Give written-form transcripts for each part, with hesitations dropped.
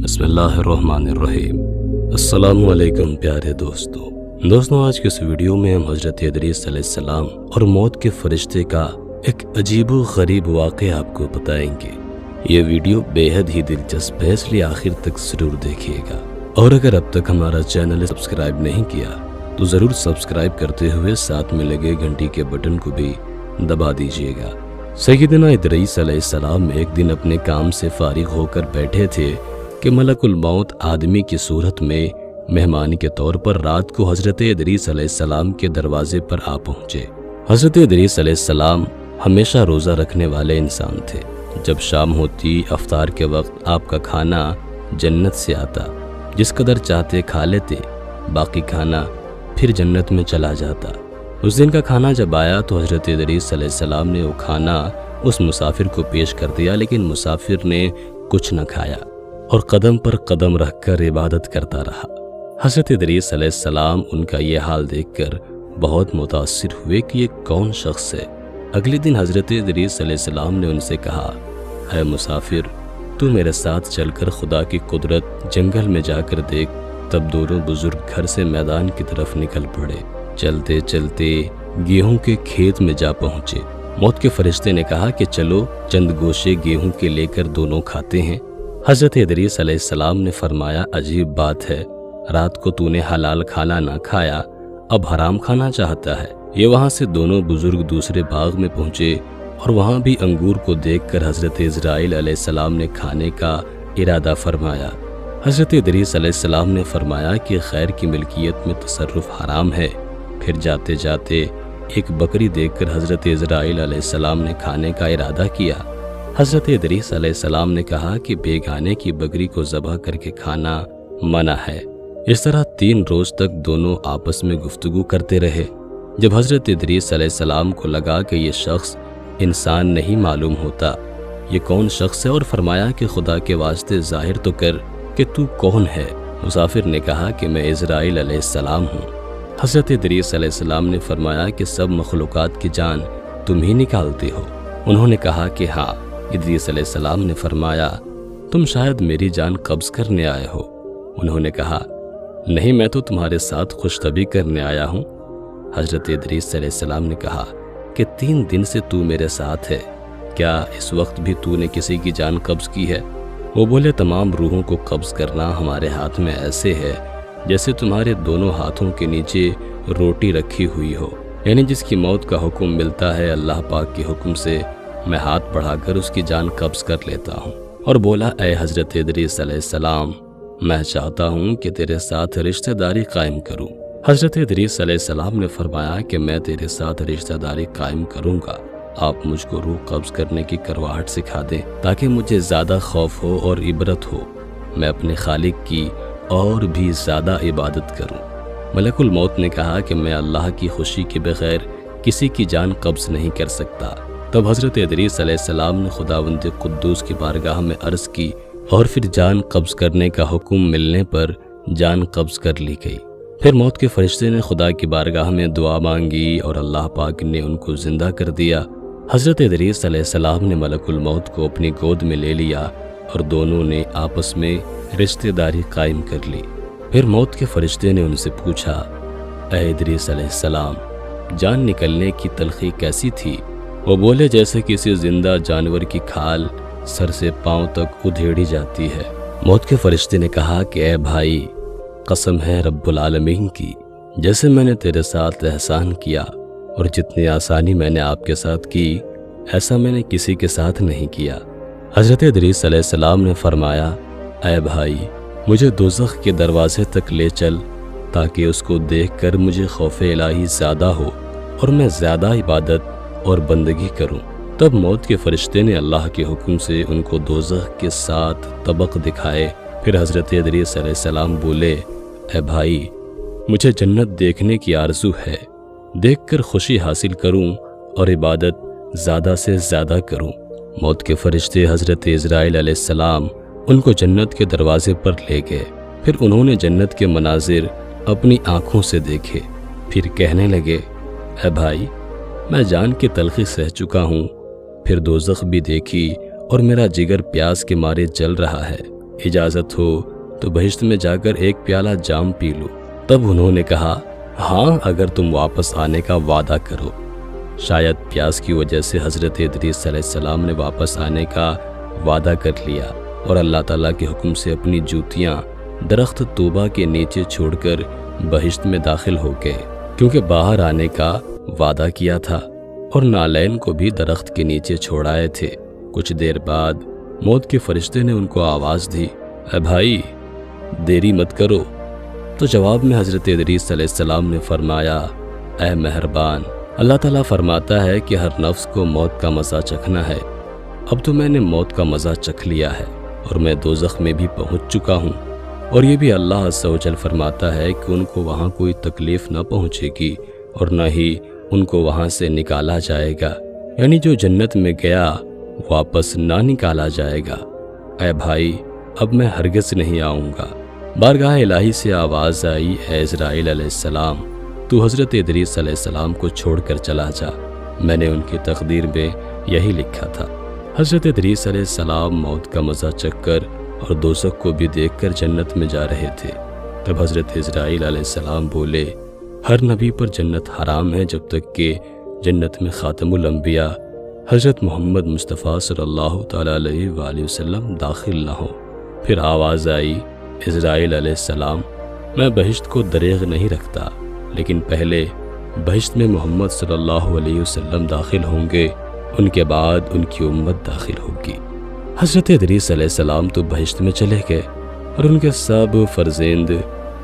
बिस्मिल्लाहिर्रहमानिर्रहीम। अस्सलामु अलैकुम प्यारे दोस्तों, आज के इस वीडियो में हम हज़रत इदरीस अलैहिस्सलाम और मौत के फरिश्ते का एक अजीबो गरीब वाक़या आपको बताएंगे। ये वीडियो बेहद ही दिलचस्प है, इसलिए आखिर तक ज़रूर देखिएगा। और अगर अब तक हमारा चैनल सब्सक्राइब नहीं किया तो ज़रूर सब्सक्राइब करते हुए साथ में लगे घंटी के बटन को भी दबा दीजिएगा। सैयदना इदरीस अलैहिस्सलाम एक दिन अपने काम से फारिग होकर बैठे थे कि मलकुल मौत आदमी की सूरत में मेहमान के तौर पर रात को हज़रत इदरीस अलैहिस्सलाम के दरवाजे पर आ पहुँचे। हज़रत इदरीस अलैहिस्सलाम हमेशा रोज़ा रखने वाले इंसान थे। जब शाम होती अफ्तार के वक्त आपका खाना जन्नत से आता, जिस कदर चाहते खा लेते, बाकी खाना फिर जन्नत में चला जाता। उस दिन का खाना जब आया तो हज़रत इदरीस अलैहिस्सलाम ने वो खाना उस मुसाफिर को पेश कर दिया, लेकिन मुसाफिर ने कुछ न खाया और कदम पर कदम रखकर इबादत करता रहा। हज़रत इदरीस अलैहिस्सलाम उनका ये हाल देखकर बहुत मुतासिर हुए कि ये कौन शख्स है। अगले दिन हज़रत इदरीस अलैहिस्सलाम ने उनसे कहा, है मुसाफिर, तू मेरे साथ चलकर खुदा की कुदरत जंगल में जाकर देख। तब दोनों बुजुर्ग घर से मैदान की तरफ निकल पड़े। चलते चलते गेहूं के खेत में जा पहुंचे। मौत के फरिश्ते ने कहा कि चलो चंद गोशे गेहूं के लेकर दोनों खाते हैं। हज़रत इदरीस अलैहिस्सलाम ने फरमाया, अजीब बात है, रात को तूने हलाल खाना ना खाया, अब हराम खाना चाहता है। ये वहाँ से दोनों बुजुर्ग दूसरे बाग में पहुँचे और वहाँ भी अंगूर को देखकर हज़रत इज़राइल अलैहिस्सलाम ने खाने का इरादा फरमाया। हज़रत इदरीस अलैहिस्सलाम ने फरमाया कि खैर की मिल्कियत में तसर्रुफ हराम है। फिर जाते जाते एक बकरी देखकर हज़रत इज़राइल अलैहिस्सलाम ने खाने का इरादा किया। हज़रत इदरीस अलैहिस्सलाम ने कहा कि बेगाने की बकरी को ज़बह करके खाना मना है। इस तरह 3 रोज़ तक दोनों आपस में गुफ्तगू करते रहे। जब हज़रत इदरीस अलैहिस्सलाम को लगा कि ये शख्स इंसान नहीं मालूम होता, ये कौन शख्स है, और फरमाया कि खुदा के वास्ते ज़ाहिर तो कर कि तू कौन है। मुसाफिर ने कहा कि मैं इज़राइल अलैहिस्सलाम हूँ। हज़रत इदरीस अलैहिस्सलाम ने फरमाया कि सब मखलूक़ात की जान तुम ही निकालते हो। उन्होंने कहा कि हाँ। इदरीस अलैहिस्सलाम ने फरमाया, तुम शायद मेरी जान कब्ज़ करने आए हो। उन्होंने कहा, नहीं, मैं तो तुम्हारे साथ खुशतबी करने आया हूँ। हज़रत इदरीस अलैहिस्सलाम ने कहा कि 3 दिन से तू मेरे साथ है, क्या इस वक्त भी तूने किसी की जान कब्ज़ की है? वो बोले, तमाम रूहों को कब्ज़ करना हमारे हाथ में ऐसे है जैसे तुम्हारे दोनों हाथों के नीचे रोटी रखी हुई हो। यानी जिसकी मौत का हुक्म मिलता है अल्लाह पाक के हुक्म से, मैं हाथ बढ़ाकर उसकी जान कब्ज़ कर लेता हूँ। और बोला, ए हज़रत इदरीस अलैहिस्सलाम, मैं चाहता हूँ कि तेरे साथ रिश्तेदारी कायम करूँ। हज़रत इदरीस अलैहिस्सलाम ने फरमाया कि मैं तेरे साथ रिश्तेदारी कायम करूँगा। आप मुझको रूह कब्ज़ करने की करवाहट सिखा दें ताकि मुझे ज़्यादा खौफ हो और इबरत हो, मैं अपने खालिक की और भी ज़्यादा इबादत करूँ। मलकुल मौत ने कहा कि मैं अल्लाह की खुशी के बगैर किसी की जान कब्ज़ नहीं कर सकता। तब हज़रत इदरीस अलैहिस्सलाम ने खुदावंद कुद्दूस की बारगाह में अर्ज़ की और फिर जान कब्ज़ करने का हुक्म मिलने पर जान कब्ज़ कर ली गई। फिर मौत के फरिश्ते ने खुदा की बारगाह में दुआ मांगी और अल्लाह पाक ने उनको ज़िंदा कर दिया। हज़रत इदरीस अलैहिस्सलाम ने मलकुल मौत को अपनी गोद में ले लिया और दोनों ने आपस में रिश्तेदारी कायम कर ली। फिर मौत के फरिश्ते ने उनसे पूछा, ऐ इदरीस अलैहिस्सलाम, जान निकलने की तलखी कैसी थी? वो बोले, जैसे किसी जिंदा जानवर की खाल सर से पांव तक उधेड़ी जाती है। मौत के फरिश्ते ने कहा कि ऐ भाई, कसम है रब्बुल आलमीन की, जैसे मैंने तेरे साथ एहसान किया और जितनी आसानी मैंने आपके साथ की, ऐसा मैंने किसी के साथ नहीं किया। हज़रत इदरीस अलैहिस्सलाम ने फरमाया, ऐ भाई, मुझे दोज़ख के दरवाजे तक ले चल ताकि उसको देखकर मुझे खौफ इलाही ज़्यादा हो और मैं ज़्यादा इबादत और बंदगी करूं। तब मौत के फरिश्ते ने अल्लाह के हुक्म से उनको दोज़ख के 7 तबक दिखाए। फिर हज़रत इदरीस अलैहिस्सलाम बोले, ऐ भाई, मुझे जन्नत देखने की आरज़ू है, देखकर खुशी हासिल करूं और इबादत ज़्यादा से ज़्यादा करूं। मौत के फरिश्ते हज़रत इज़राइल अलैहिस्सलाम उनको जन्नत के दरवाजे पर ले गए। फिर उन्होंने जन्नत के मनाजिर अपनी आँखों से देखे। फिर कहने लगे, ऐ भाई, मैं जान की तलखी सह चुका हूँ, फिर दोज़ख भी देखी और मेरा जिगर प्यास के मारे जल रहा है। اجازت ہو تو بہشت میں جا کر ایک پیالہ جام پی لو۔ تب انہوں نے کہا ہاں اگر تم واپس آنے کا وعدہ کرو۔ شاید پیاس کی وجہ سے حضرت ادریس علیہ السلام نے واپس آنے کا وعدہ کر لیا اور اللہ تعالیٰ کے حکم سے اپنی جوتیاں درخت طوبہ کے نیچے چھوڑ کر بہشت میں داخل ہو گئے، کیونکہ باہر آنے کا وعدہ کیا تھا، اور نالین کو بھی درخت کے نیچے چھوڑائے تھے۔ کچھ دیر بعد موت کے فرشتے نے ان کو آواز دی، اے بھائی دیری مت کرو۔ تو جواب میں حضرت ادریس علیہ السلام نے فرمایا، اے مہربان، اللہ تعالیٰ فرماتا ہے کہ ہر نفس کو موت کا مزہ چکھنا ہے۔ اب تو میں نے موت کا مزہ چکھ لیا ہے اور میں دوزخ میں بھی پہنچ چکا ہوں، اور یہ بھی اللہ عز و جل فرماتا ہے کہ ان کو وہاں کوئی تکلیف نہ پہنچے گی اور نہ ہی ان کو وہاں سے نکالا جائے گا، یعنی جو جنت میں گیا واپس نہ نکالا جائے گا۔ اے بھائی اب میں ہرگز نہیں آؤں گا۔ بارگاہ الہی سے آواز آئی، اے اسرائیل علیہ السلام تو حضرت ادریس علیہ السلام کو چھوڑ کر چلا جا، میں نے ان کی تقدیر میں یہی لکھا تھا۔ حضرت ادریس علیہ السلام موت کا مزہ چکھ کر اور دوزخ کو بھی دیکھ کر جنت میں جا رہے تھے۔ تب حضرت اسرائیل علیہ السلام بولے، ہر نبی پر جنت حرام ہے جب تک کہ جنت میں خاتم الانبیاء حضرت محمد مصطفیٰ صلی اللہ تعالیٰ علیہ وآلہ وسلم داخل نہ ہو۔ پھر آواز آئی، اسرائیل علیہ السلام میں بہشت کو دریغ نہیں رکھتا، لیکن پہلے بہشت میں محمد صلی اللہ علیہ وسلم داخل ہوں گے، ان کے بعد ان کی امت داخل ہوگی۔ حضرت ادریس علیہ السلام تو بہشت میں چلے گئے اور ان کے سب فرزند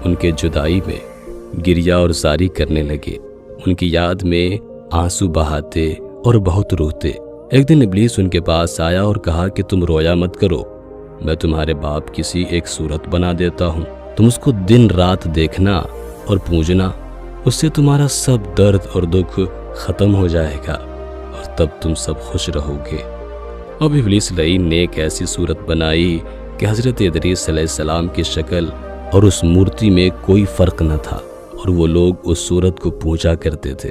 ان کے جدائی میں گریہ اور زاری کرنے لگے، ان کی یاد میں آنسو بہاتے اور بہت روتے۔ ایک دن ابلیس ان کے پاس آیا اور کہا کہ تم رویا مت کرو، میں تمہارے باپ کسی ایک صورت بنا دیتا ہوں، تم اس کو دن رات دیکھنا اور پوجنا، اس سے تمہارا سب درد اور دکھ ختم ہو جائے گا اور تب تم سب خوش رہو گے۔ اب ابلیس لعین نے ایک ایسی صورت بنائی کہ حضرت ادریس علیہ السلام کی شکل اور اس مورتی میں کوئی فرق نہ تھا، اور وہ لوگ اس صورت کو پوجا کرتے تھے،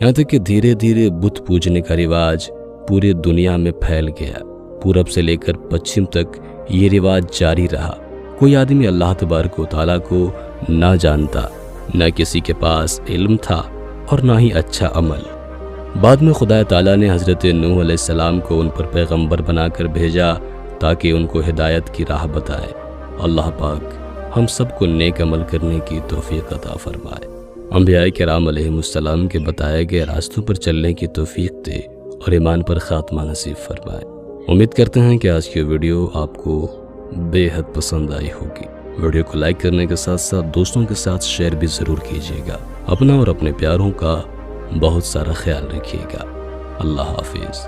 یہاں تک کہ دھیرے دھیرے بت پوجنے کا رواج پوری دنیا میں پھیل گیا۔ پورب سے لے کر پچھم تک یہ رواج جاری رہا۔ کوئی آدمی اللہ تبارک و تعالیٰ کو نہ جانتا، نہ کسی کے پاس علم تھا اور نہ ہی اچھا عمل۔ بعد میں خدا تعالیٰ نے حضرت نوح علیہ السلام کو ان پر پیغمبر بنا کر بھیجا تاکہ ان کو ہدایت کی راہ بتائے۔ اللہ پاک ہم سب کو نیک عمل کرنے کی توفیق عطا فرمائے۔ انبیاء کرام علیہم السلام کے بتائے گئے راستوں پر چلنے کی توفیق دے اور ایمان پر خاتمہ نصیب فرمائے۔ امید کرتے ہیں کہ آج کی ویڈیو آپ کو بے حد پسند آئی ہوگی۔ ویڈیو کو لائک کرنے کے ساتھ ساتھ دوستوں کے ساتھ شیئر بھی ضرور کیجیے گا۔ اپنا اور اپنے پیاروں کا بہت سارا خیال رکھیے گا۔ اللہ حافظ۔